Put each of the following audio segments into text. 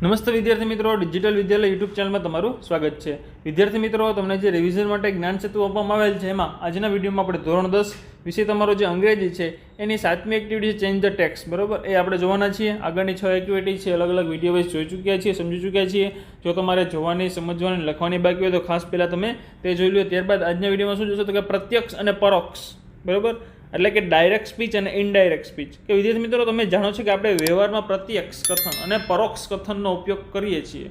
નમસ્તે વિદ્યાર્થી મિત્રો, ડિજિટલ વિદ્યાલય યુટ્યુબ ચેનલમાં તમારું સ્વાગત છે. વિદ્યાર્થી મિત્રો, તમને જે રિવિઝન માટે જ્ઞાન સેતુ આપવામાં આવેલ છે, એમાં આજના વિડીયોમાં આપણે ધોરણ 10 વિષય તમારો જે અંગ્રેજી છે એની 7મી એક્ટિવિટી છે ચેન્જ ધ ટેક્સ્ટ, બરાબર, એ આપણે જોવાના છીએ. આગળની 6 એક્ટિવિટી છે અલગ અલગ વિડીયો વાઇઝ જોઈ ચૂક્યા છીએ, સમજી ચૂક્યા છીએ. જો તમારે જોવાની, સમજવાની, લખવાની બાકી હોય તો ખાસ પહેલાં તમે તે જોઈ લો. ત્યારબાદ આજના વિડીયોમાં શું જોશો તો કે પ્રત્યક્ષ અને પરોક્ષ, બરાબર, એટલે કે ડાયરેક્ટ સ્પીચ અને ઇનડાયરેક્ટ સ્પીચ. કે વિદ્યાર્થી મિત્રો, તમે જાણો છો કે આપણે વ્યવહારમાં પ્રત્યક્ષ કથન અને પરોક્ષ કથનનો ઉપયોગ કરીએ છીએ.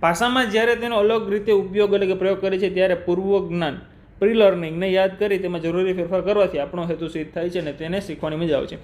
ભાષામાં જ્યારે તેનો અલગ રીતે ઉપયોગ એટલે કે પ્રયોગ કરીએ છીએ ત્યારે પૂર્વ જ્ઞાન, પ્રી લર્નિંગને યાદ કરી તેમાં જરૂરી ફેરફાર કરવાથી આપણો હેતુ સિદ્ધ થાય છે અને તેને શીખવાની મજા આવે છે.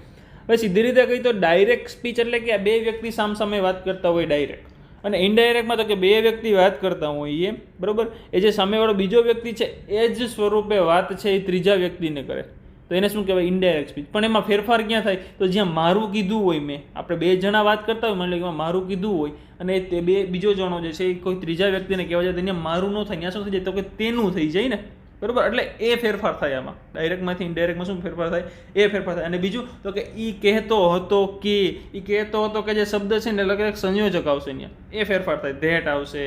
હવે સીધી રીતે કહી તો ડાયરેક્ટ સ્પીચ એટલે કે બે વ્યક્તિ સામસામે વાત કરતા હોય ડાયરેક્ટ, અને ઇનડાયરેક્ટમાં તો કે બે વ્યક્તિ વાત કરતા હોઈએ, બરાબર, એ જે સામેવાળો બીજો વ્યક્તિ છે એ જ સ્વરૂપે વાત છે એ ત્રીજા વ્યક્તિને કરે તો એને શું કહેવાય? Indirect speech. પણ એમાં ફેરફાર ક્યાં થાય તો જ્યાં મારું કીધું હોય, આપણે બે જણા વાત કરતા હોય, માની લો કે મારું કીધું હોય અને તે બીજો જણો જે છે એ કોઈ ત્રીજા વ્યક્તિને કહેવા જાય તો ત્યાં મારું ન થાય, ત્યાં શું થઈ જાય તો કે તેનું થઈ જાય ને, બરાબર. એટલે એ ફેરફાર થાય આમાં. ડાયરેક્ટમાંથી ઇનડાયરેક્ટમાં શું ફેરફાર થાય? એ ફેરફાર થાય. અને બીજું તો કે ઈ કહેતો હતો કે, ઈ કહેતો હતો કે જે શબ્દ છે ને એટલે કે સંયોજક આવશે ત્યાં, એ ફેરફાર થાય, ધેટ આવશે.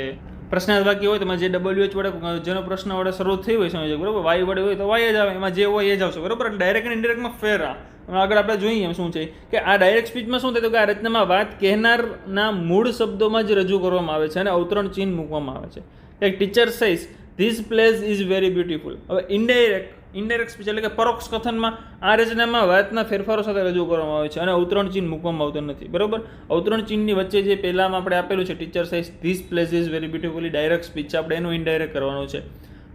પ્રશ્નાર્થ વાક્ય હોય તો જે WH વડે જેનો પ્રશ્ન વડે શરૂ થયું હોય સંયોજક, બરાબર, વાય વડે હોય તો વાય જ આવે, એમાં જે હોય એ જ આવશે, બરાબર. ડાયરેક્ટ અને ઇનડાયરેક્ટમાં ફેર. આગળ આપણે જોઈએ એમ શું છે કે આ ડાયરેક્ટ સ્પીચમાં શું થાય તો કે આ રચનામાં વાત કહેનારના મૂળ શબ્દોમાં જ રજૂ કરવામાં આવે છે અને અવતરણ ચિહ્ન મૂકવામાં આવે છે. એક teacher says this place is very beautiful. હવે ઇનડાયરેક્ટ સ્પીચ એટલે કે પરોક્ષ કથનમાં આ રચનામાં વાતના ફેરફારો સાથે રજૂ કરવામાં આવે છે અને અવતરણ ચિહ્ન મૂકવામાં આવતું નથી, બરાબર. અવતરણ ચિહ્નની વચ્ચે જે પહેલામાં આપણે આપેલું છે teacher says this place is very beautiful, direct speech છે, આપણે એનું ઇનડાયરેક્ટ કરવાનું છે.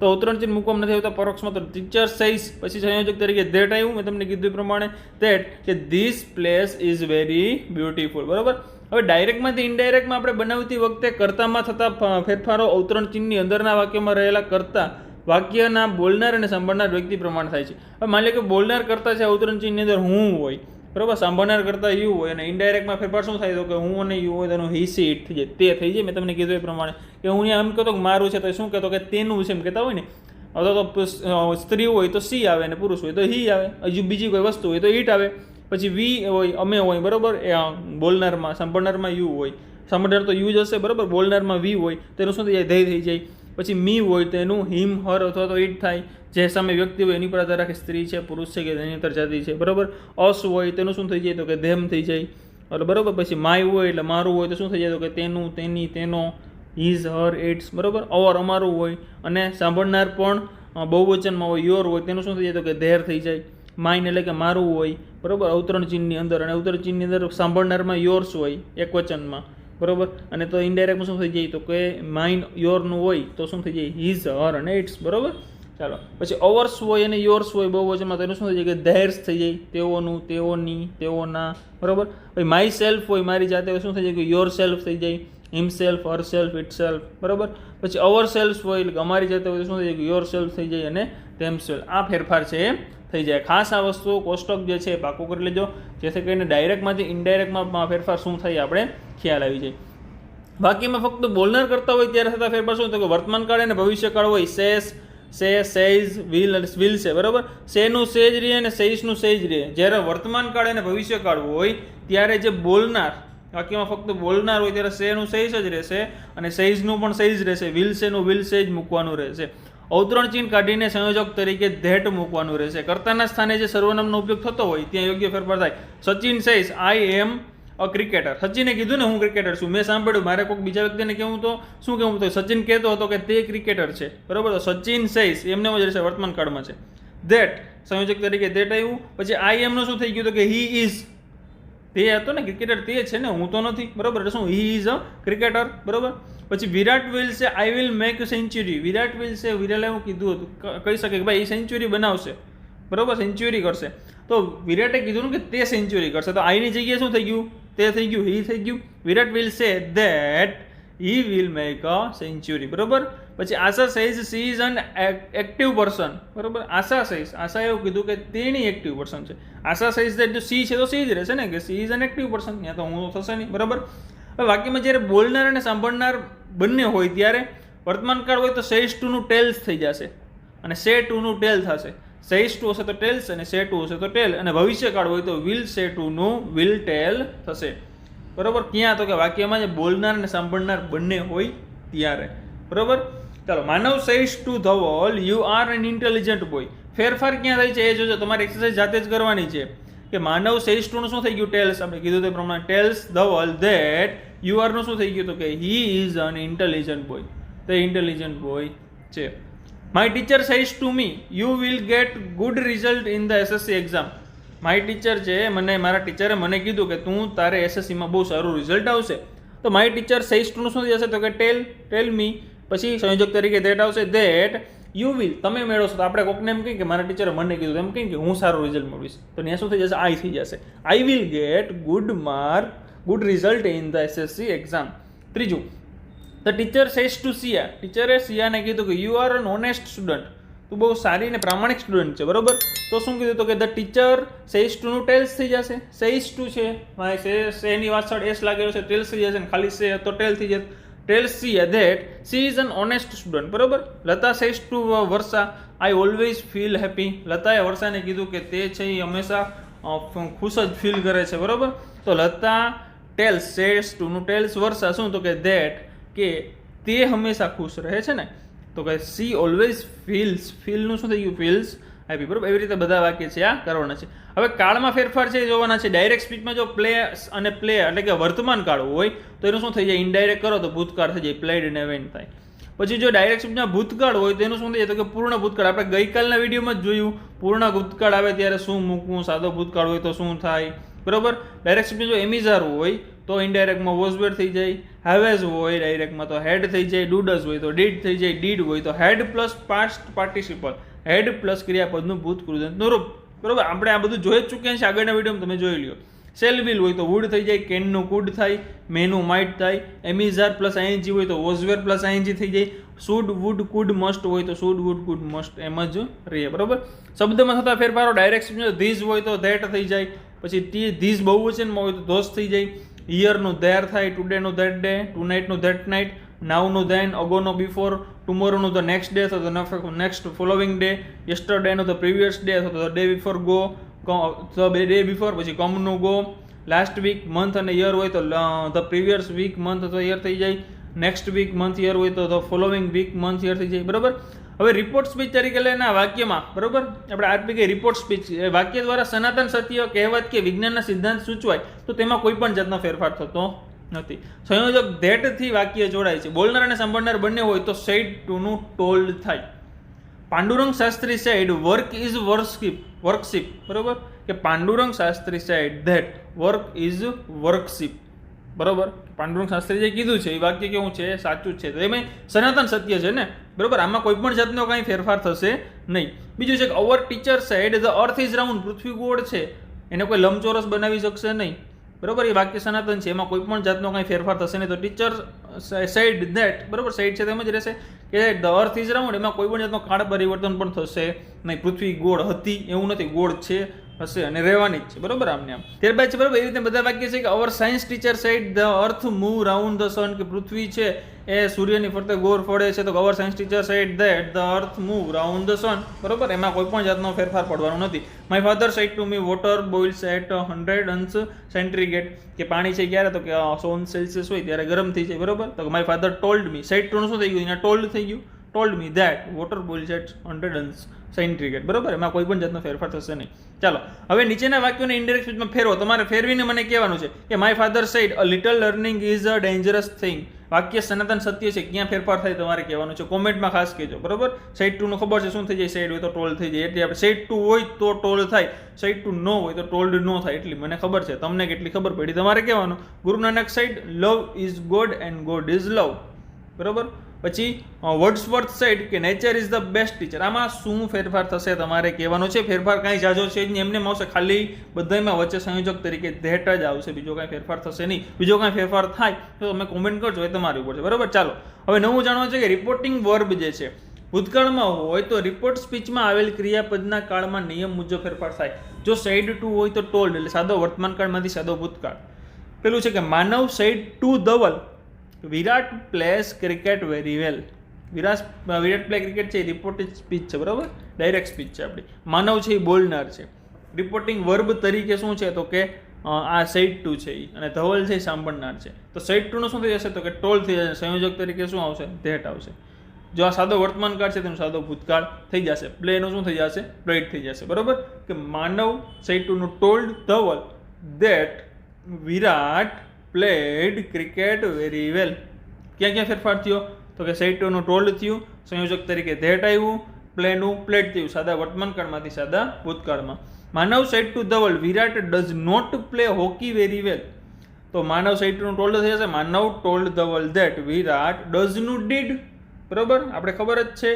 તો અવતરણ ચિહ્ન મૂકવામાં નથી આવતા પરોક્ષમાં. તો ટીચર સેઝ પછી સંયોજક તરીકે ધેટ આવ્યું, મેં તમને કીધું એ પ્રમાણે ધેટ કે this place is very beautiful, બરાબર. હવે ડાયરેક્ટમાંથી ઇનડાયરેક્ટમાં આપણે બનાવતી વખતે કર્તામાં થતા ફેરફારો અવતરણ ચિહ્નની અંદરના વાક્યમાં રહેલા કર્તા વાક્યના બોલનાર અને સાંભળનાર વ્યક્તિ પ્રમાણ થાય છે. હવે માની લો કે બોલનાર કરતા છે અવતરણ ચિહ્નની અંદર હું હોય, બરાબર, સાંભળનાર કરતા યુ હોય, અને ઇનડાયરેક્ટમાં ફેરફાર શું થાય તો કે હું અને યુ હોય તો એનું હી સી ઇટ થઈ જાય, તે થઈ જાય. મેં તમને કીધું એ પ્રમાણે કે હું એમ કહેતો કે મારું છે તો શું કહેતો કે તેનું છે એમ કહેતા હોય ને. અથવા તો સ્ત્રી હોય તો સી આવે અને પુરુષ હોય તો હી આવે, હજુ બીજી કોઈ વસ્તુ હોય તો ઈટ આવે. પછી વી હોય, અમે હોય, બરાબર, એ બોલનારમાં, સાંભળનારમાં યુ હોય, સાંભળનાર તો યુ જ હશે, બરાબર, બોલનારમાં વી હોય તેનું શું થઈ જાય? ધેય થઈ જાય. પછી મી હોય તો એનું હિમ, હર અથવા તો ઈટ થાય. જે સામે વ્યક્તિ હોય એની પર આધાર રાખે સ્ત્રી છે, પુરુષ છે કે એની અંતર જાતિ છે, બરાબર. અસ હોય તેનું શું થઈ જાય તો કે ધેમ થઈ જાય, બરાબર. પછી માય હોય એટલે મારું હોય તો શું થઈ જાય તો કે તેનું, તેની, તેનો, હિઝ, હર, ઇટ્સ, બરાબર. અવર અમારું હોય અને સાંભળનાર પણ બહુવચનમાં હોય, યોર હોય તેનું શું થઈ જાય તો કે ધેર થઈ જાય. માઇન એટલે કે મારું હોય, બરાબર, અવતરણ ચિહ્નની અંદર, અને અવતરણ ચિહ્નની અંદર સાંભળનારમાં યોર્સ હોય એક વચનમાં, બરાબર. અને તો ઇનડાયરેક્ટમાં શું થઈ જાય તો કે માઇન યોરનું હોય તો શું થઈ જાય? હિઝ, હર અને ઇટ્સ, બરાબર. ચાલો, પછી અવર્સ હોય અને યોર્સ હોય બહુવચનમાં તો એનું શું થઈ જાય કે ધેર્સ થઈ જાય, તેઓનું, તેઓની, તેઓના, બરાબર. પછી માય સેલ્ફ હોય, મારી જાતે હોય, શું થઈ જાય કે યોર સેલ્ફ થઈ જાય, himself, Har self, it self, બરાબર. પછી અવર સેલ્ફ હોય એટલે અમારી જાતે હોય તો શું થઈ જાય કે યોર સેલ્ફ થઈ જાય અને ધેમ સેલ્ફ. આ ફેરફાર છે એ થઈ જાય. ખાસ આ વસ્તુ કોષ્ટક જે છે પાકું કરી લેજો, જેથી કરીને ડાયરેક્ટમાંથી ઇનડાયરેક્ટમાં ફેરફાર શું થાય આપણે ખ્યાલ આવી જાય. બાકીમાં ફક્ત બોલનાર કરતા હોય ત્યારે થતા ફેરફાર શું થાય કે વર્તમાનકાળ અને ભવિષ્યકાળ હોય, સેસ, સે, સેઝ, વિલ અને વિલ છે, બરાબર. સેનું સેજ રહે અને સેઇસનું સેજ રહે. જ્યારે વર્તમાનકાળ અને ભવિષ્યકાળ હોય ત્યારે જે બોલનાર, વાક્યમાં ફક્ત બોલનાર હોય ત્યારે સેનું સેજ જ રહેશે અને સેઇઝનું પણ સેજ રહેશે, વિલ સેનું વિલ સેજ મૂકવાનું રહેશે. અવતરણ ચિહ્ન કાઢીને સંયોજક તરીકે ધેટ મૂકવાનું રહેશે. કર્તાના સ્થાને જે સર્વનામનો ઉપયોગ થતો હોય ત્યાં યોગ્ય ફેરફાર થાય. Sachin says I am a cricketer. સચિને કીધું ને હું ક્રિકેટર છું, મેં સાંભળ્યું, મારે કોઈક બીજા વ્યક્તિને કહેવું તો શું કહેવું તો સચિન કહેતો હતો કે તે ક્રિકેટર છે, બરાબર. તો સચિન સેઝ એમને જ રહેશે, વર્તમાન કાળમાં છે. ધેટ સંયોજક તરીકે ધેટ આવ્યું. પછી આઈ એમનું શું થઈ ગયું તો કે હી ઇઝ, તે હતો ને ક્રિકેટર, તે છે ને, હું તો નથી, બરાબર. એટલે શું? હી ઇઝ અ ક્રિકેટર, બરાબર. પછી વિરાટ વિલ છે I will make century. Virat will છે, વિરાલે એવું કીધું હતું, કહી શકે કે ભાઈ એ સેન્ચુરી બનાવશે, બરાબર, સેન્ચુરી કરશે. તો વિરાટે કીધું કે તે સેન્ચુરી કરશે, તો આઈની જગ્યાએ શું થઈ ગયું? તે થઈ ગયું, હી થઈ ગયું. Virat will say that he will make a century, બરાબર. પછી Asha says she is an active person, બરાબર. આશા સેઝ, આશા એવું કીધું કે તેની એક્ટિવ પર્સન છે. આશા સેઝ ધેટ જો સી છે તો સી જ રહેશે ને, કે C is an active person, ત્યાં તો હું થશે નહીં, બરાબર. હવે વાક્યમાં જ્યારે બોલનાર અને સાંભળનાર બંને હોય ત્યારે વર્તમાનકાળ હોય તો સેઝ ટુનું ટેલ્સ થઈ જશે અને સે ટુનું ટેલ થશે. સેઝ ટુ હશે તો ટેલ્સ અને સે ટુ હશે તો ટેલ, અને ભવિષ્યકાળ હોય તો વિલ સે ટુનું વિલ ટેલ થશે. બરાબર. ક્યાં? તો કે વાક્યમાં જે બોલનાર અને સાંભળનાર બંને હોય ત્યારે. બરાબર. ચાલો, Manav says to Dhaval you are an intelligent boy. ફેરફાર ક્યાં થાય છે એ જોજો, તમારી એક્સરસાઇઝ જાતે જ કરવાની છે. કે માનવ સેઝ ટુ નું શું થઈ ગયું? ટેલ્સ. આપણે કીધું તે પ્રમાણે tells Dhaval that you are નું શું થઈ ગયું? તો કે he is an intelligent boy. તે ઇન્ટેલિજન્ટ બોય છે. My teacher says to me you will get good result in the SSC exam. My teacher છે, મારા ટીચરે મને કીધું કે તું તારે એસએસસીમાં બહુ સારું રિઝલ્ટ આવશે. તો માય ટીચર સેઝ ટુ નું શું થશે? તો કે ટેલ મી, પછી સંયોજક તરીકે ધેટ આવશે. ધેટ યુ વિલ, તમે મેળવશો. તો આપણે કોકને એમ કહીએ કે મારા ટીચરે મને કીધું, એમ કહીએ કે હું સારું રિઝલ્ટ મેળવીશ, તો ત્યાં શું થઈ જશે? આઈ થઈ જશે. I will get good result in the SSC exam. ત્રીજું, the teacher says to Siya. ટીચરે સિયાને કીધું કે you are an honest student. તું બહુ સારી ને પ્રામાણિક સ્ટુડન્ટ છે. બરોબર. તો શું કીધું? તો કે ધ ટીચર સેઝ ટુ નું ટેલ્સ થઈ જશે. સેઝ ટુ છે, એની પાછળ એસ લાગેલો છે, ટેલ્સ થઈ જશે. ખાલી સે તો ટેલ થઈ જશે. Tells Siya that she is an honest student. બરોબર. Lata says to Varsha I always feel happy. લતાએ વર્ષાને કીધું કે તે છે એ હંમેશા ખુશ જ ફીલ કરે છે. બરોબર. તો લતા ટેલ્સ સેઝ ટુ નું ટેલ્સ વર્ષા શું? તો કે ધેટ કે તે હંમેશા ખુશ રહે છે ને. તો કે સી ઓલવેઝ ફીલનું શું થઈ ગયું? Feels happy. બરોબર. એવી રીતે બધા વાક્ય છે આ કરવાના છે. હવે કાળમાં ફેરફાર છે એ જોવાના છે. ડાયરેક્ટ સ્પીચમાં જો પ્લે અને પ્લે એટલે કે વર્તમાન કાળ હોય તો એનું શું થઈ જાય? ઇનડાયરેક્ટ કરો તો ભૂતકાળ થઈ જાય, પ્લેડ અને વેન્ટ થાય. પછી જો ડાયરેક્ટ સ્પીચમાં ભૂતકાળ હોય તો એનું શું થઈ જાય? તો કે પૂર્ણ ભૂતકાળ. આપણે ગઈકાલના વિડીયોમાં જ જોયું, પૂર્ણ ભૂતકાળ આવે ત્યારે શું મૂકવું, સાદો ભૂતકાળ હોય તો શું થાય. બરોબર. ડાયરેક્ટ સ્પીચમાં જો એમિઝાર હોય તો ઇનડાયરેક્ટમાં વોઝ વેર થઈ જાય. હેવેઝ હોય ડાયરેક્ટમાં તો હેડ થઈ જાય. ડુડસ હોય તો ડીડ થઈ જાય. ડીડ હોય તો had plus past participle, had plus ક્રિયાપદનું ભૂત કૃદંતનું રૂપ. બરોબર. આપણે આ બધું જોઈ જ ચૂક્યા છે, આગળના વિડીયોમાં તમે જોઈ લ્યો. સેલ વિલ હોય તો વુડ થઈ જાય. કેનનું કુડ થાય. મેનું માઇટ થાય. એમિઝાર પ્લસ આઈએનજી હોય તો વોઝવેર પ્લસ આઈએનજી થઈ જાય. શુડ વુડ કુડ મસ્ટ હોય તો શુડ વુડ કુડ મસ્ટ એમ જ રહે. બરોબર. શબ્દમાં થતા ફેરફારો ડાયરેક્ટ સ્પીચમાં ધીઝ હોય તો ધેટ થઈ જાય. પછી ધીઝ બહુવચનમાં હોય તો ધોસ થઈ જાય. હિયરનું ધેર થાય. ટુડેનું ધેટ ડે. ટુનાઇટનું ધેટ નાઇટ. નાવનું ધેન. અગોનો બિફોર. ટુમોરોનું ધ નેક્સ્ટ ડે અથવા ધ નેક્સ્ટ ફોલોવિંગ ડે. યસ્ટરડેનું ધ પ્રીવિયસ ડે અથવા the day before ago. Day before. પછી કમનું ગો. લાસ્ટ વીક મંથ અને યર હોય તો ધ પ્રીવિયસ વીક મંથ અથવા યર થઈ જાય. નેક્સ્ટ વીક મંથ યર હોય તો the following week month year થઈ જાય. બરાબર. હવે રિપોર્ટ સ્પીચ તરીકે લઈને આ વાક્યમાં, બરોબર, આપણે આરપી કે રિપોર્ટ સ્પીચ વાક્ય દ્વારા સનાતન સત્ય, કહેવત કે વિજ્ઞાનના સિદ્ધાંત સૂચવાય તો તેમાં કોઈ પણ જાતનો ફેરફાર થતો નથી. સંયોજક ધેટ થી વાક્ય જોડાય છે. બોલનાર અને સાંભળનાર બંને હોય તો સેડ ટુ નું ટોલ્ડ થાય. Pandurang Shastri said work is worship. બરોબર, કે Pandurang Shastri said that work is worship. બરોબર, પાંડુરંગ શાસ્ત્રી જે કીધું છે એ વાક્ય કેવું છે? સાચું જ છે. તો એમાં સનાતન સત્ય છે ને. બરોબર, આમાં કોઈ પણ જાતનો કાંઈ ફેરફાર થશે નહીં. બીજું છે કે our teacher said the earth is round. પૃથ્વી ગોળ છે, એને કોઈ લંબચોરસ બનાવી શકશે નહીં. બરોબર, એ વાક્ય સનાતન છે, એમાં કોઈ પણ જાતનો કાંઈ ફેરફાર થશે નહીં. તો ટીચર સેડ ધેટ, બરોબર, સેડ છે તેમ જ રહેશે કે ધ અર્થ ઇઝ રાઉન્ડ, એમાં કોઈ પણ જાતનો કાળ પરિવર્તન પણ થશે નહીં. પૃથ્વી ગોળ હતી એવું નથી, ગોળ છે, હશે અને રહેવાની જ છે. બરોબર, આમને આમ. ત્યારબાદ છે, બરોબર, એ રીતે બધા વાક્ય છે કે our science teacher said the earth move round the sun, કે પૃથ્વી છે એ સૂર્યની ફરતે ગોળ ફળે છે. તો our science teacher said that the earth move round the sun. બરોબર, એમાં કોઈ પણ જાતનો ફેરફાર પડવાનો નથી. My father said to me water boils at 100 અંશ સેન્ટ્રીગ્રેડ, કે પાણી છે ક્યારે? તો કે 100 અંશ સેલ્સિયસ હોય ત્યારે ગરમ થઈ જાય. બરોબર, તો my father told me, said to નું શું થઈ ગયું? એને ટોલ્ડ થઈ ગયું. Told me that water boils at 100 અંશ સેન્ટ્રીગ્રેડ. બરોબર, એમાં કોઈ પણ જાતનો ફેરફાર થશે નહીં. ચાલો, હવે નીચેના વાક્યોને ઇનડાયરેક્ટ સ્પીચમાં ફેરવો. તમારે ફેરવીને મને કહેવાનું છે કે my father said a little learning is a dangerous thing. વાક્ય સનાતન સત્ય છે, ક્યાં ફેરફાર થાય તમારે કહેવાનું છે. કોમેન્ટમાં ખાસ કહેજો. બરોબર, સેડ ટુ નું ખબર છે શું થઈ જાય? સેડ હોય તો ટોલ્ડ થઈ જાય. એટલે આપણે સેડ ટુ હોય તો ટોલ્ડ થાય, સેડ ટુ નો હોય તો ટોલ્ડ નો થાય. એટલી મને ખબર છે, તમને કેટલી ખબર પડી તમારે કહેવાનું. Guru Nanak side love is God and God is લવ. બરોબર, પછી વર્ડ્સવર્થ સાઈડ કે nature is the best teacher. આમાં શું ફેરફાર થશે તમારે કહેવાનું છે. ફેરફાર કાંઈ જાજો છે નહીં, એમને આવશે, ખાલી બધામાં વચ્ચે સંયોજક તરીકે ધેટ જ આવશે, બીજો કાંઈ ફેરફાર થશે નહીં. બીજો કાંઈ ફેરફાર થાય તો તમે કોમેન્ટ કરજો, એ તમારી ઉપર છે. બરાબર, ચાલો હવે નવું જાણવું છે કે રિપોર્ટિંગ વર્બ જે છે ભૂતકાળમાં હોય તો રિપોર્ટ સ્પીચમાં આવેલ ક્રિયાપદના કાળમાં નિયમ મુજબ ફેરફાર થાય. જો સેડ ટુ હોય તો ટોલ્ડ, એટલે સાદો વર્તમાન કાળમાંથી સાદો ભૂતકાળ. પેલું છે કે Manav said to Dhaval Virat plays cricket very well. Virat play cricket છે એ રિપોર્ટેડ સ્પીચ છે. બરાબર, ડાયરેક્ટ સ્પીચ છે આપણી. માનવ છે એ બોલનાર છે. રિપોર્ટિંગ વર્બ તરીકે શું છે? તો કે આ સેડ ટુ છે એ, અને ધવલ છે એ સાંભળનાર છે. તો સેડ ટુનું શું થઈ જશે તો કે ટોલ્ડ થઈ જશે. સંયોજક તરીકે શું આવશે? ધેટ આવશે. જો આ સાદો વર્તમાનકાળ છે તેનું સાદો ભૂતકાળ થઈ જશે. પ્લેનું શું થઈ જશે? પ્લેડ થઈ જશે. બરોબર, કે માનવ સેડ ટુનું told Dhaval that Virat played cricket very well. ક્યાં ક્યાં ફેરફાર થયો તો કે સેડ ટુનું ટોલ્ડ થયું, સંયોજક તરીકે ધેટ આવ્યું, પ્લેનું પ્લેડ થયું, સાદા વર્તમાનકાળમાંથી સાદા ભૂતકાળમાં. Manav said to Dhaval Virat does not play hockey very well. તો માનવ સેડ ટુનું ટોલ્ડ થઈ જશે Manav told Dhaval that Virat does નું ડીડ. બરોબર, આપણે ખબર જ છે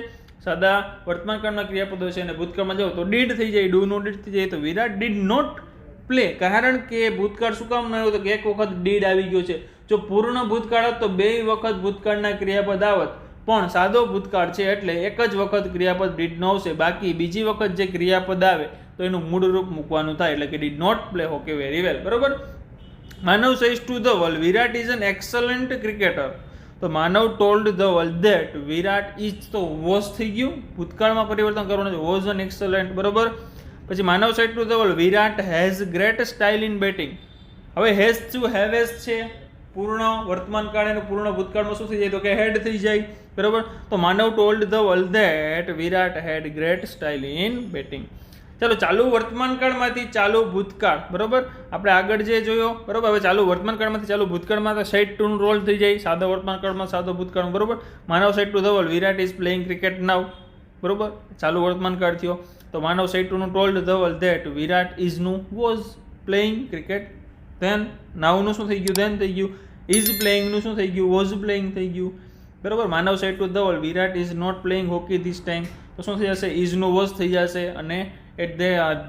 સાદા વર્તમાનકાળમાં ક્રિયાપદો છે અને ભૂતકાળમાં જાઓ તો ડીડ થઈ જાય, ડુ નો ડીડ થઈ જાય. તો વિરાટ ડીડ નોટ પ્લે, કારણ કે ભૂતકાળ શું કામ ન આવ્યો તો કે એક વખત ડીડ આવી ગયો છે. જો પૂર્ણ ભૂતકાળ હોત તો 2 વખત ભૂતકાળના ક્રિયાપદ આવત, પણ સાદો ભૂતકાળ છે એટલે એક જ વખત ક્રિયાપદ ડીડ નો આવશે. બાકી બીજી વખત જે ક્રિયાપદ આવે તો એનું મૂળ રૂપ મૂકવાનું થાય, એટલે કે did not play hockey very well. બરોબર, Manav says to Dhaval Virat is an excellent cricketer. તો Manav told Dhaval that Virat is, તો વોઝ થઈ ગયું, ભૂતકાળમાં પરિવર્તન કરવાનું છે, વોઝ એન એક્સલન્ટ. બરોબર, પછી Manav said to Dhaval Virat has great style in batting. હવે હેઝ શું? હેવેઝ છે, પૂર્ણ વર્તમાનકાળ અને પૂર્ણ ભૂતકાળમાં શું થઈ જાય તો કે હેડ થઈ જાય. બરોબર, તો Manav told Dhaval that Virat had great style in batting. ચાલો, ચાલુ વર્તમાનકાળમાંથી ચાલુ ભૂતકાળ. બરોબર, આપણે આગળ જે જોયો. બરોબર, હવે ચાલુ વર્તમાનકાળમાંથી ચાલુ ભૂતકાળમાં તો સેડ ટુનું રોલ થઈ જાય, સાદા વર્તમાનકાળમાં સાદો ભૂતકાળ. બરોબર, Manav said to Dhaval Virat is playing cricket now. બરોબર, ચાલુ વર્તમાનકાળ થયો. તો માનવ સેડ ટુનું told Dhaval that Virat is નું વોઝ પ્લેઇંગ ક્રિકેટ. ધેન નાવનું શું થઈ ગયું? ધેન થઈ ગયું. ઇઝ પ્લેઇંગનું શું થઈ ગયું? વોઝ પ્લેઇંગ થઈ ગયું. બરોબર, Manav said to Dhaval Virat is not playing hockey this time. તો શું થઈ જશે? ઇઝનું વોઝ થઈ જશે, અને એટ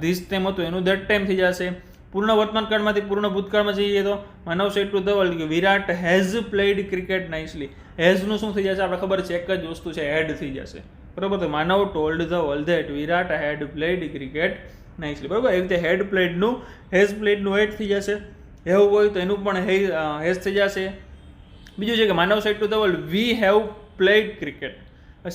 ધીસ ટાઈમ હતું એનું ધેટ ટાઈમ થઈ જશે. પૂર્ણ વર્તમાનકાળમાંથી પૂર્ણ ભૂતકાળમાં જઈએ તો Manav said to Dhaval Virat has played cricket nicely. હેઝનું શું થઈ જશે? આપણે ખબર છે એક જ વસ્તુ છે, હેડ થઈ જશે. બરોબર, તો Manav told Dhaval that Virat had played cricket nicely. બરોબર, એવી રીતે હેડ પ્લેડનું હેઝ પ્લેડનું હેડ થઈ જશે. હેવ હોય તો એનું પણ હેઝ થઈ જશે. બીજું છે કે Manav said to Dhaval we have played cricket.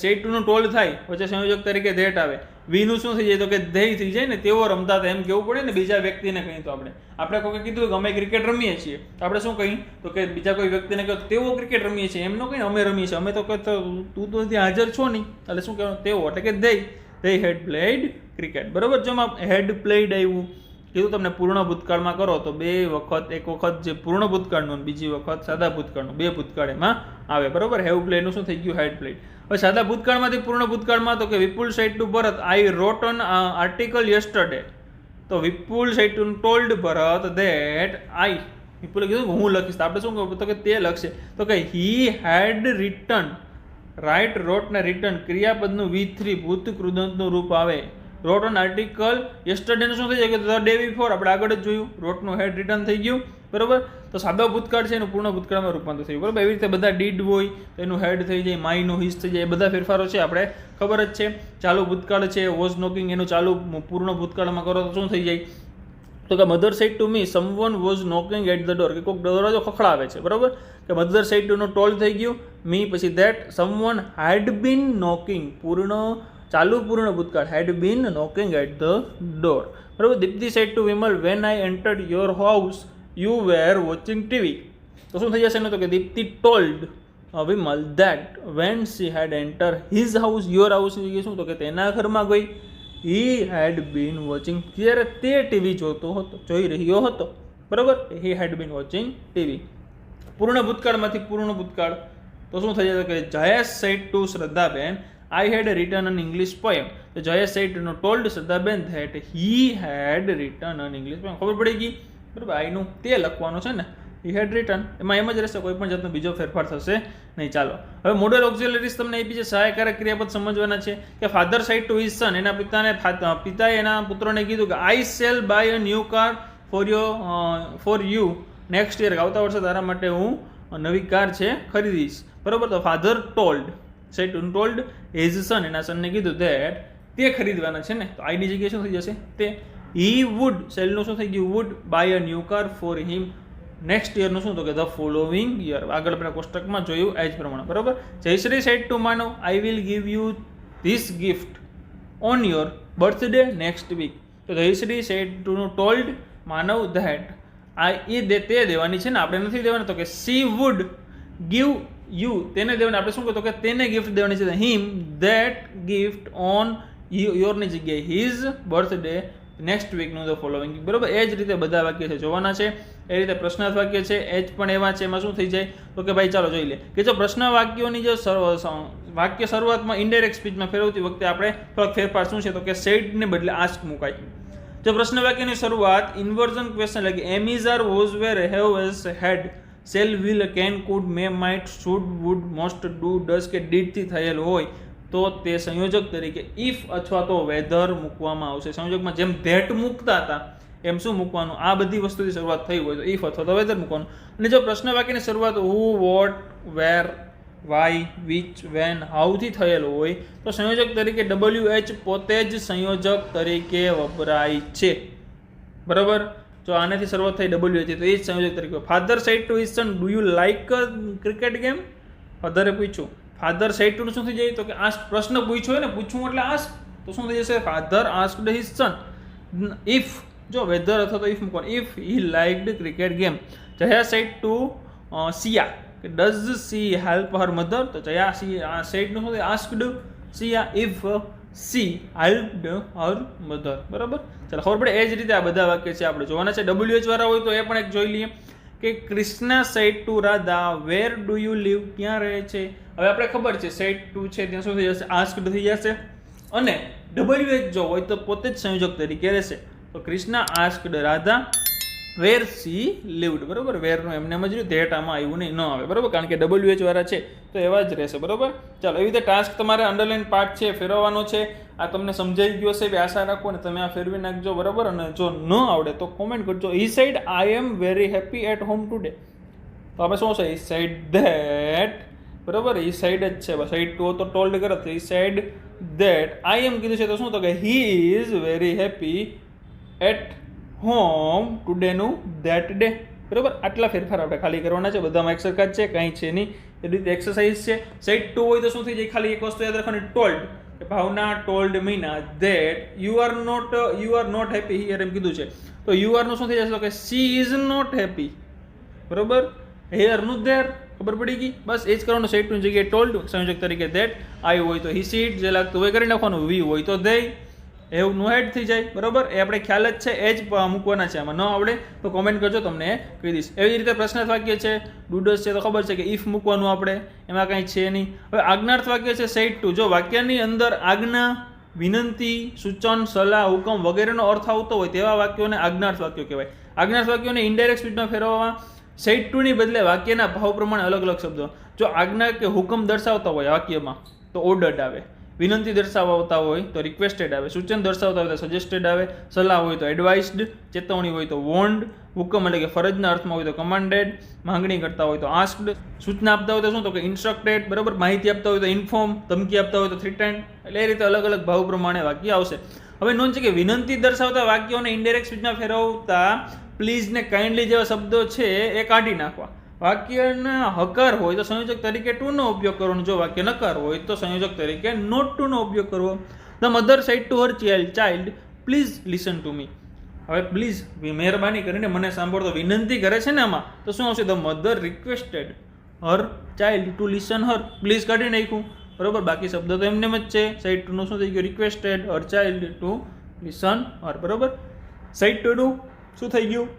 Said ટુનું ટોલ્ડ થાય, પછી સંયોજક તરીકે ધેટ આવે. વીનું શું થઈ જાય તો કે ધેય થઈ જાય ને, તેઓ રમતા હતા એમ કેવું પડે ને બીજા વ્યક્તિને કહી. તો આપણે કોઈ કીધું કે અમે ક્રિકેટ રમીએ છીએ, તો આપણે શું કહી તો કે બીજા કોઈ વ્યક્તિને કહ્યું તેઓ ક્રિકેટ રમીએ છીએ, એમ ન કહીને અમે રમીએ છીએ. અમે તો કહેતો તું તો ત્યાં હાજર છો નહીં, એટલે શું કહેવાનું? તેઓ, એટલે કે ધેય હેડ પ્લેડ ક્રિકેટ. બરોબર, જો હેડ પ્લેડ આવ્યું કીધું તમને પૂર્ણ ભૂતકાળમાં કરો તો 2 વખત, એક વખત જે પૂર્ણ ભૂતકાળનું, બીજી વખત સાદા ભૂતકાળનું, 2 ભૂતકાળ એમાં આવે. બરોબર, હેવ પ્લેડનું શું થઈ ગયું? Had played. હવે સાદા ભૂતકાળમાંથી પૂર્ણ ભૂતકાળમાં તો કે Vipul said to Bharat I wrote an article yesterday. તો Vipul said to told Bharat that I, વિપુલે કીધું કે હું લખીશ. આપણે શું કહ્યું તો કે તે લખશે. તો કે હી હેડ રિટર્ન, રાઇટ રોટ ને રિટર્ન, ક્રિયાપદનું V3 ભૂત કૃદંતનું રૂપ આવે. રોટ એન આર્ટિકલ યસ્ટરડેનું શું થઈ જાય કે ધ ડે બિફોર, આપણે આગળ જ જોયું, રોટનું હેડ રિટર્ન થઈ ગયું. બરોબર, તો સાદો ભૂતકાળ છે એનું પૂર્ણ ભૂતકાળમાં રૂપાંતર થયું. બરોબર, એવી રીતે બધા ડીડ હોય તો એનું હેડ થઈ જાય, માઈનું હિસ થઈ જાય, બધા ફેરફારો છે આપણે ખબર જ છે. ચાલુ ભૂતકાળ છે વોઝ નોકિંગ, એનું ચાલુ પૂર્ણ ભૂતકાળમાં કરો તો શું થઈ જાય તો કે mother said to me someone was knocking at the door, કે કોઈક દરવાજો ખખડાવે છે. બરોબર, કે મધર સેડ ટુનું ટોલ્ડ થઈ ગયું, મી પછી that someone had been knocking, ચાલુ પૂર્ણ ભૂતકાળ had been knocking at the door. બરોબર, Dipti said to Vimal when I entered your house you were watching TV. તો શું થઈ જશે એનું તો કે Dipti told Vimal that when she had enter his house, your house શું તો કે તેના ઘરમાં ગઈ, હી હેડ બીન વોચિંગ, ત્યારે તે ટીવી જોઈ રહ્યો હતો. બરોબર, હી હેડ બીન વોચિંગ ટીવી. પૂર્ણ ભૂતકાળમાંથી પૂર્ણ ભૂતકાળ તો શું થઈ જશે કે Jayesh said to Shraddhaben I had written an English poem. તો Jayesh said no told Shraddhaben that he had written an English poem. ખબર પડી ગઈ. બરાબર, આઈનું તે લખવાનું છે ને, હી હેડ રિટન, એમાં એમ જ રહેશે, કોઈ પણ જાતનો બીજો ફેરફાર થશે નહીં. ચાલો, હવે મોડલ ઓક્ઝિલરીઝ તમને આપી છે, સહાયકારક ક્રિયાપદ સમજવાના છે. કે father said to his son, એના પિતાએ એના પુત્રને કીધું કે I shall buy a new car for you next year, આવતા વર્ષે તારા માટે હું નવી કાર છે ખરીદીશ. બરોબર, તો father told said to told his son, એના સનને કીધું ધેટ તે ખરીદવાના છે ને, તો આઈની જગ્યાએ શું થઈ જશે તે. હી વુડ, સેલનું શું થઈ ગયું would, buy a new car for him next યરનું શું તો કે ધ ફોલોવિંગ યર, આગળ આપણે કોષ્ટકમાં જોયું એ જ પ્રમાણે. બરાબર, Jayshree said to Manav I will give you this gift on your birthday next week. તો Jayshree said to told Manav that આ એ તે દેવાની છે ને, આપણે નથી દેવાની. તો કે સી વુડ ગીવ યુ, તેને દેવાની. આપણે શું કહેતો કે તેને ગિફ્ટ દેવાની છે. હિમ ધેટ ગિફ્ટ ઓન યોરની જગ્યાએ હિઝ બર્થડે નેક્સ્ટ વીકનું ધ ફોલોઈંગ, બરોબર. એ જ રીતે બધા વાક્ય છે જોવાના છે. એ રીતે પ્રશ્નાર્થ વાક્ય છે એ જ પણ એવા છે. એમાં શું થઈ જાય તો કે ભાઈ ચાલો જોઈ લે કે જો પ્રશ્ન વાક્યોની જે વાક્ય શરૂઆતમાં ઇનડાયરેક્ટ સ્પીચમાં ફેરવતી વખતે આપણે થોડોક ફેરફાર શું છે તો કે સેડને બદલે આસ્ક મુકાય. જો પ્રશ્ન વાક્યની શરૂઆત ઇન્વર્ઝન ક્વેશ્ચન એટલે am is are was were have has had shall will can could may might should would must do does કે ડીડથી થયેલ હોય તો તે સંયોજક તરીકે ઇફ અથવા તો વેધર મૂકવામાં આવશે. સંયોજકમાં જેમ ધેટ મૂકતા હતા એમ શું મૂકવાનું, આ બધી વસ્તુથી શરૂઆત થઈ હોય તો ઇફ અથવા તો વેધર મૂકવાનું. અને જો પ્રશ્ન વાક્યની શરૂઆત who, what, where, why, which, when, હાઉથી થયેલ હોય તો સંયોજક તરીકે WH પોતે જ સંયોજક તરીકે વપરાય છે, બરાબર. જો આનાથી શરૂઆત થઈ WH તો એ જ સંયોજક તરીકે. Father said to his son do you like cricket game, ફાધરે પૂછ્યું. ફાધર સેડ ટુ શું થઈ જાય તો કે આસ્ક, પ્રશ્ન પૂછ્યો ને, પૂછવું એટલે આસ્ક, તો શું થઈ જશે father asked his son. If જો વેધર અથવા તો ઇફ મૂકવાનું, if he liked cricket game. Jaya said to Siya કે does she help her mother, તો જયા સી આ સેડનું શું થાય asked Siya if she helped her mother, બરાબર. ચાલો ખબર પડે. એ જ રીતે આ બધા વાક્ય છે આપણે જોવાના છે. WH વાળા હોય તો એ પણ એક જોઈ લઈએ કે Krishna said to Radha where do you live, ક્યાં રહે છે. હવે આપણે ખબર છે સેડ ટુ છે ત્યાં શું થઈ જશે આસ્કડ થઈ જશે. અને WH જો હોય તો પોતે જ સંયોજક તરીકે રહેશે. તો કૃષ્ણા આસ્કડ રાધા વેર સી લીવડ, બરોબર. વેરનું એમને એમ જ રહ્યું, ધેટ આમાં આવ્યું નહીં, ન આવે, બરોબર, કારણ કે WH વાળા છે તો એવા જ રહેશે, બરોબર. ચાલો એવી રીતે ટાસ્ક તમારે અંડરલાઈન પાર્ટ છે ફેરવવાનો છે. આ તમને સમજાઈ ગયો છે, આશા રાખો ને તમે આ ફેરવી નાખજો, બરાબર. અને જો ન આવડે તો કોમેન્ટ કરજો. He said I am very happy at home today, તો આપણે શું છે હી સેડ ધેટ, બરાબર. હી સાઈડ જ છે, સાઈડ ટુ તો ટોલ્ડ કરે તો હી સાઈડ ધેટ. આઈ એમ કીધું છે તો શું તો કે he is very happy at home ટુડેનું ધેટ ડે, બરાબર. આટલા ફેરફાર આપણે ખાલી કરવાના છે, બધામાં એક સરખા જ છે, કાંઈ છે નહીં. એ રીતે એક્સરસાઇઝ છે. સાઈડ ટુ હોય તો શું થઈ જાય, ખાલી એક વસ્તુ યાદ રાખવાની, ટોલ્ડ, કે Bhavna told Meena that you are not happy here એમ કીધું છે. તો યુ આર નું શું થઈ જશે તો કે સી ઇઝ નોટ હેપી, બરોબર. હેયર નું ધેર, ખબર પડી ગઈ. બસ એ જ કરવાનું. સેડ ટુ જગ્યાએ ટોલ્ડ સંયોજક તરીકે ધેટ, આઈ હોય તો હી સીટ, જે લાગતું હોય કરી નાખવાનું, વી હોય તો ધે, એવું નો હેડ થઈ જાય, બરોબર. એ આપણે ખ્યાલ જ છે, એ જ મૂકવાના છે. આમાં ન આવડે તો કોમેન્ટ કરજો, તમને કહી દઈશ. એવી રીતે પ્રશ્નાર્થ વાક્ય છે, ડુડસ છે તો ખબર છે કે ઇફ મૂકવાનું આપણે, એમાં કાંઈ છે નહીં. હવે આજ્ઞાર્થ વાક્ય છે સેડ ટુ. જો વાક્યની અંદર આજ્ઞા, વિનંતી, સૂચન, સલાહ, હુકમ વગેરેનો અર્થ આવતો હોય તેવા વાક્યોને આજ્ઞાર્થ વાક્યો કહેવાય. આજ્ઞાર્થ વાક્યોને ઇનડાયરેક્ટ સ્પીચમાં ફેરવવામાં સેડ ટુની બદલે વાક્યના ભાવ પ્રમાણે અલગ અલગ શબ્દો. જો આજ્ઞા કે હુકમ દર્શાવતા હોય વાક્યમાં તો ઓર્ડર્ડ આવે, વિનંતી દર્શાવતા હોય તો રિક્વેસ્ટેડ આવે, સૂચન દર્શાવતા હોય તો સજેસ્ટેડ આવે, સલાહ હોય તો એડવાઇસ્ડ, ચેતવણી હોય તો વોર્ન્ડ, હુકમ એટલે કે ફરજના અર્થમાં હોય તો કમાન્ડેડ, માંગણી કરતા હોય તો આસ્ક્ડ, સૂચના આપતા હોય તો શું તો કે ઇન્સ્ટ્રક્ટેડ, બરાબર. માહિતી આપતા હોય તો ઇન્ફોર્મ, ધમકી આપતા હોય તો થ્રીટેન્ડ. એટલે એ રીતે અલગ અલગ ભાવ પ્રમાણે વાક્ય આવશે. હવે નોંધ છે કે વિનંતી દર્શાવતા વાક્યોને ઇનડાયરેક્ટ સ્પીચમાં ફેરવતા પ્લીઝ ને કાઇન્ડલી જેવા શબ્દો છે એ કાઢી નાખવા. વાક્યના હકાર હોય તો સંયોજક તરીકે ટુ નો ઉપયોગ કરવાનો. જો વાક્ય નકાર હોય તો સંયોજક તરીકે નોટ ટુ નો ઉપયોગ કરવો. The mother said to her child please listen to me. હવે પ્લીઝ મહેરબાની કરીને મને સાંભળો, તો વિનંતી કરે છે ને આમાં, તો શું આવશે the mother requested her child to listen Har. Please કાઢી નાખ્યું, બરોબર. બાકી શબ્દ તો એમને જ છે. સાઇડ ટુ નું શું થઈ ગયું requested her child to listen her, બરોબર. સાઇડ ટુ નું શું થઈ ગયું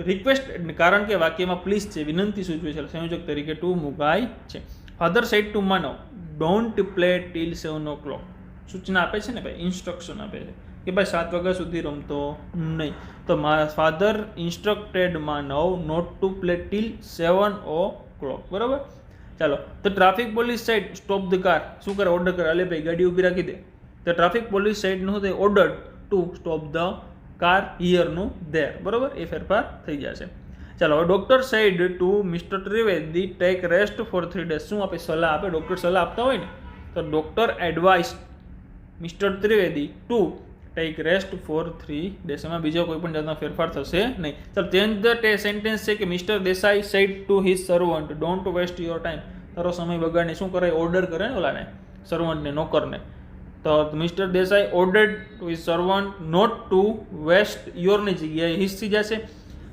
રિક્વેસ્ટ, કારણ કે વાક્યમાં પ્લીઝ છે, વિનંતી સૂચવે છે, સંયોજક તરીકે ટુ મુકાય છે. Father said to Manav don't play till 7 o'clock. સૂચના આપે છે ને ભાઈ, ઇન્સ્ટ્રક્શન આપે છે કે ભાઈ 7 વાગ્યા સુધી રમતો નહીં. તો father instructed Manav not to play till 7 o'clock, બરાબર. ચાલો, તો traffic police said stop the car. શું કરે ઓર્ડર કરે, અલે ભાઈ ગાડી ઊભી રાખી દે. તો ટ્રાફિક પોલીસ સાઈડ નું થાય order to stop the car હિયરનું ધેર, બરોબર. એ ફેરફાર થઈ જશે. ચાલો, હવે doctor said to mister Trivedi take rest for 3 days. શું આપે સલાહ આપે, ડોક્ટર સલાહ આપતા હોય ને તો doctor advice mister Trivedi to take rest for 3 days. એમાં બીજો કોઈ પણ જાતનો ફેરફાર થશે નહીં. ચાલો, ચેન્જ ધ સેન્ટેન્સ છે કે mister Desai said to his servant don't waste your time. તારો સમય બગાડને શું કરે, ઓર્ડર કરે ને ઓલાને, સર્વન્ટને, નોકરને. તો mister Desai ordered to his servant not to waste યોરની જગ્યાએ હિઝ થઈ જશે.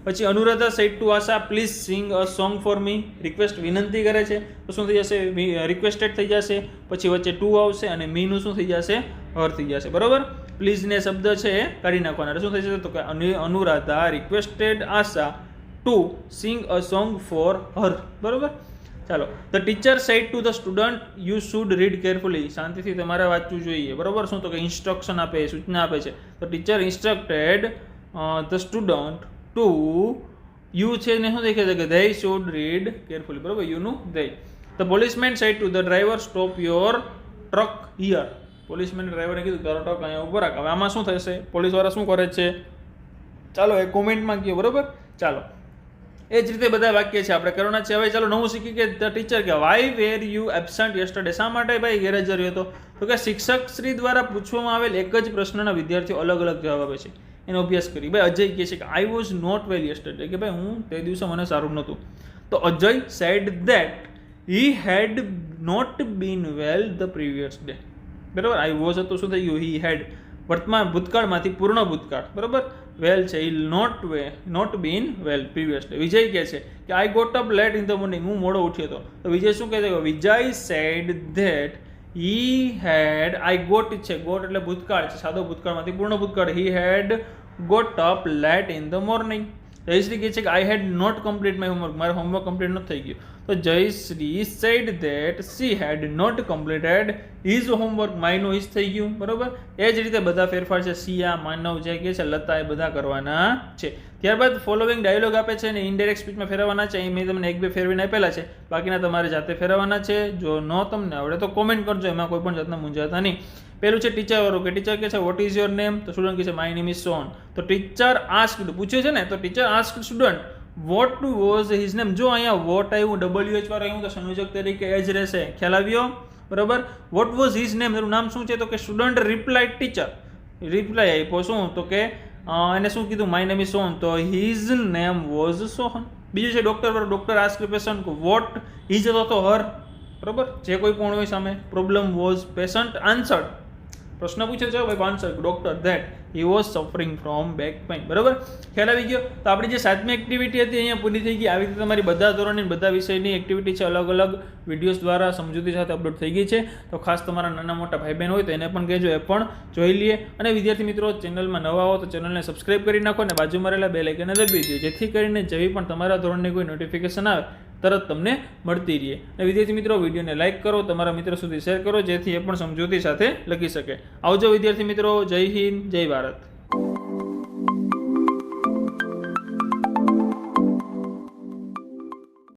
પછી Anuradha said to Asha please sing a song for me, request વિનંતી કરે છે તો શું થઈ જશે, રિક્વેસ્ટેડ થઈ જશે. પછી વચ્ચે ટુ આવશે અને મીનું શું થઈ જશે, હર થઈ જશે. બરોબર, પ્લીઝ ને શબ્દ છે એ કાઢી નાખવાના. એટલે શું થઈ જશે તો કે Anuradha requested Asha to sing a song for her. બરોબર, ચાલો. The teacher sad to the student you should read carefully, શાંતિથી તમારે વાંચવું જોઈએ. બરોબર, શું તો કે ઇન્સ્ટ્રક્શન આપે, સૂચના આપે છે. તો teacher instructed the student to you છે ને શું દેખે છે કે ધે શુડ રીડ કેરફુલી. બરોબર, યુનું they. The policeman said to the driver stop your truck here, policeman ડ્રાઈવરે કીધું તારો ટ્રક અહીંયા ઉભો રાખ. હવે આમાં શું થશે, પોલીસવાળા શું કરે છે, ચાલો એ કોમેન્ટમાં કહો. બરોબર, ચાલો એ જ રીતે બધા વાક્ય છે આપણે કરવાના છે. હવે ચાલો નવું શીખી કે ધ ટીચર કે why were you absent yesterday, શા માટે ભાઈ ગેરહાજર રહ્યો હતો. તો કે શિક્ષક શ્રી દ્વારા પૂછવામાં આવેલ એક જ પ્રશ્નના વિદ્યાર્થીઓ અલગ અલગ જવાબ આપે છે. એનો અભ્યાસ કરી. ભાઈ અજય કહે છે કે I was not well yesterday, કે ભાઈ હું તે દિવસે મને સારું નહોતું. તો Ajay said that he had not been well the previous day. બરાબર, આઈ વોઝ હતું શું થઈ ગયું, હી હેડ વર્તમાન ભૂતકાળમાંથી પૂર્ણ ભૂતકાળ. બરાબર, વેલ છે એ not been well previous day. Vijay કહે છે કે I got up late in the morning, હું મોડો ઉઠ્યો હતો. તો વિજય શું કહે છે, Vijay said that he had, I got છે, ગોટ એટલે ભૂતકાળ છે, સાદો ભૂતકાળમાંથી પૂર્ણ ભૂતકાળ. He had got up late in the morning. Jayshree કહે છે કે I had not complete my homework, મારું હોમવર્ક કમ્પ્લીટ નથી થઈ ગયું. તો Jayshree said that she had not completed his homework, માયનું હિઝ થઈ ગયું. બરોબર, એ જ રીતે બધા ફેરફાર છે. સિયા, માનવ જે કહે છે, લતા, એ બધા કરવાના છે. ત્યારબાદ ફોલોવિંગ ડાયલોગ આપે છે અને ઇનડાયરેક્ટ સ્પીચમાં ફેરવવાના છે. અહીં મેં તમને એક બે ફેરવીને આપેલા છે, બાકીના તમારે જાતે ફેરવવાના છે. જો ન તમને આવડે તો કોમેન્ટ કરજો, એમાં કોઈ પણ જાતના મૂંઝાતા નહીં. પેલું છે ટીચર વાળું, કે ટીચર કહે છે વોટ ઇઝ યોર નેમ, તો સ્ટુડન્ટ કહે છે માય નેમ ઇઝ સોન. તો ટીચર આસ્ક્ડ, પૂછ્યું છે ને, તો teacher asked student what was his name. જો અહીંયા વોટ આવ્યું, WH વાળું આવ્યું તો સંયોજક તરીકે એ જ રહેશે. ખ્યાલ આવ્યો? બરાબર, વોટ વોઝ હિઝ નેમ, એનું નામ શું છે તો કે સ્ટુડન્ટ રિપ્લાઇડ ટીચર, રિપ્લાય આપ્યો શું તો કે એને શું કીધું, માય નેમ ઇઝ સોહન, તો હિઝ નેમ વોઝ સોહન. બીજું છે ડોક્ટર વાળું, doctor asked patient what his તો હર. બરાબર, જે કોઈ પણ હોય સામે, પ્રોબ્લેમ વોઝ પેશન્ટ આન્સર્ડ, પ્રશ્ન પૂછે છે ભાઈ answer doctor that he was suffering from back pain. બરાબર, ખ્યાલ આવી ગયો. તો આપણી જે 7મી એક્ટિવિટી હતી અહીંયા પૂરી થઈ ગઈ. આવી રીતે તમારી બધા ધોરણની બધા વિષયની એક્ટિવિટી છે અલગ અલગ વિડીયોઝ દ્વારા સમજૂતી સાથે અપલોડ થઈ ગઈ છે. તો ખાસ તમારા નાના મોટા ભાઈ બહેન હોય તો એને પણ કહેજો, એ પણ જોઈ લઈએ. અને વિદ્યાર્થી મિત્રો ચેનલમાં નવા હો તો ચેનલને સબસ્ક્રાઇબ કરી નાખો અને બાજુમાં રહેલા બેલ આઇકનને દબાવી દો, જેથી કરીને જેવી પણ તમારા ધોરણની કોઈ નોટિફિકેશન આવે તરત તમને મળતી રહે. અને વિદ્યાર્થી મિત્રો વિડીયોને લાઇક કરો, તમારા મિત્રો સુધી શેર કરો, જેથી એ પણ સમજૂતી સાથે લખી શકે. આવજો વિદ્યાર્થી મિત્રો, જય હિન્દ, જય ભારત.